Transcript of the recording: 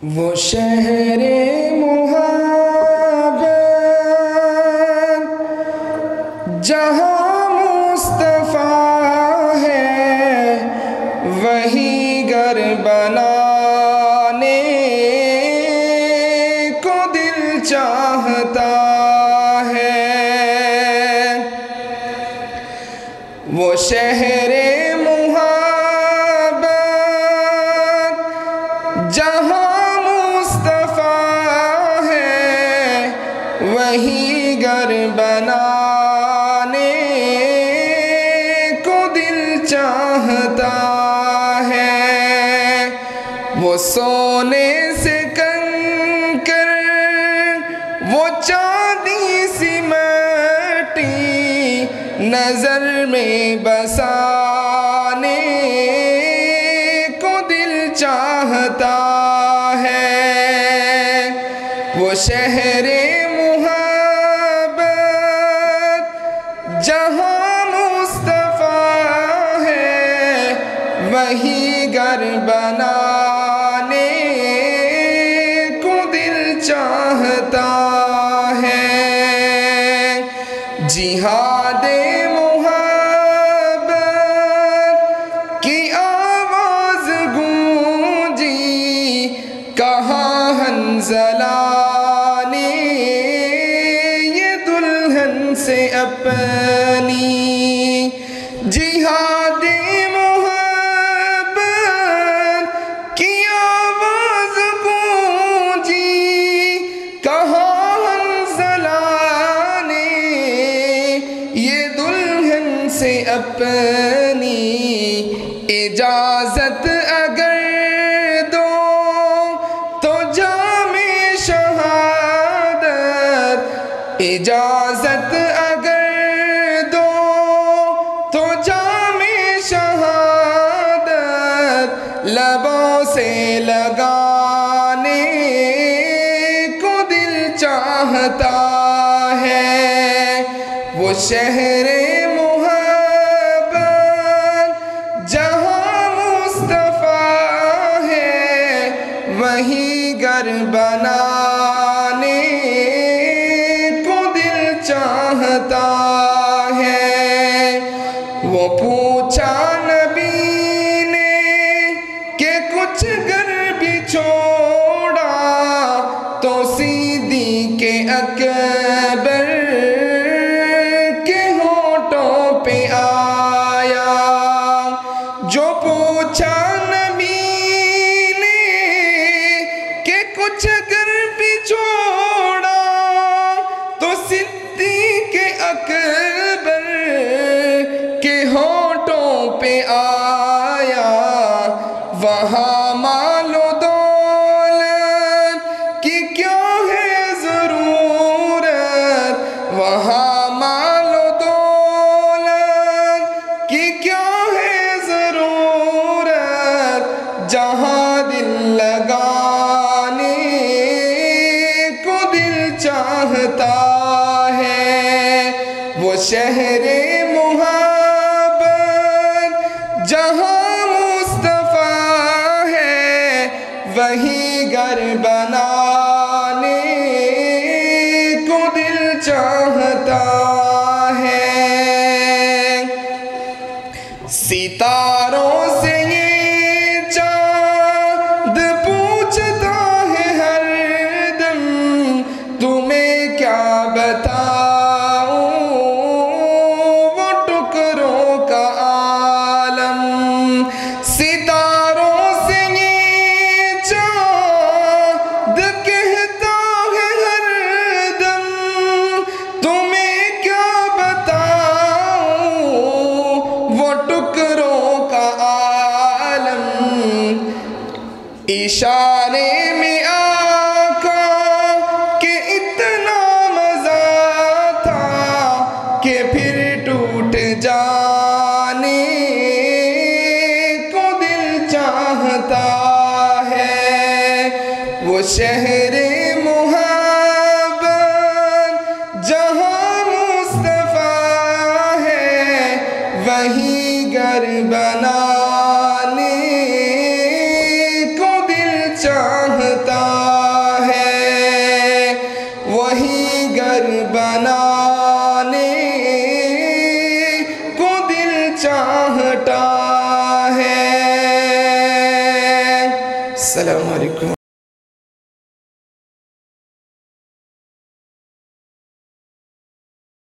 वो शहरे मुहब्बत जहाँ मुस्तफ़ा है, वही घर बनाने को दिल चाहता है। वो शहरे मुहब्बत जहाँ वही घर बनाने को दिल चाहता है। वो सोने से कंकर, वो चांदी सी मिट्टी नजर में बसाने को दिल चाहता है। वो शहरे जहाँ मुस्तफ़ा है, वही घर बनाने को दिल चाहता है। जिहादे मुहब्बत की आवाज़ गूंजी, कहाँ हंज़ला ने ये दुल्हन से अपनी। जिहादे मुहब्बत की आवाज़ गूंजी, कहाँ हंज़ला ने ये दुल्हन से अपनी। इजाज़त अगर दो तो जामे शहादत, इजाज़त अगर दो तो जामे शहादत लबों से लगाने को दिल चाहता है। वो शहरे मुहब्बत जहाँ मुस्तफ़ा है, वही घर बनाने को दिल चाहता है। वो पूछा नबी ने कि कुछ घर भी छोड़ा, तो सिद्दीक़ अकबर के होठों पे आया। जो पूछा नबी ने कि कुछ घर भी छोड़ा, तो सिद्दीक़ अकबर के होठों पे आया। वहाँ मालो दौलत की क्यों है ज़रूरत, वहाँ मालो दौलत की क्यों है ज़रूरत, जहाँ दिल लगाने को दिल चाहता है। वो शहरे मुहब्बत जहाँ मुस्तफ़ा है, वही घर बनाने को दिल चाहता है। सितारों से ये चाँद पूछता है हरदम, तुम्हें क्या बताऊं वो टुकड़ों का आलम। सितारों से ये चाँद कहता है हरदम, तुम्हें क्या बताऊं वो टुकड़ों का आलम। इशारे में आका के इतना मजा था कि फिर टूट जाने को दिल चाहता है। वो शहरे मुहब्बत जहाँ मुस्तफ़ा है, वही घर बनाने को दिल चाहता वही घर बनाने को दिल चाहता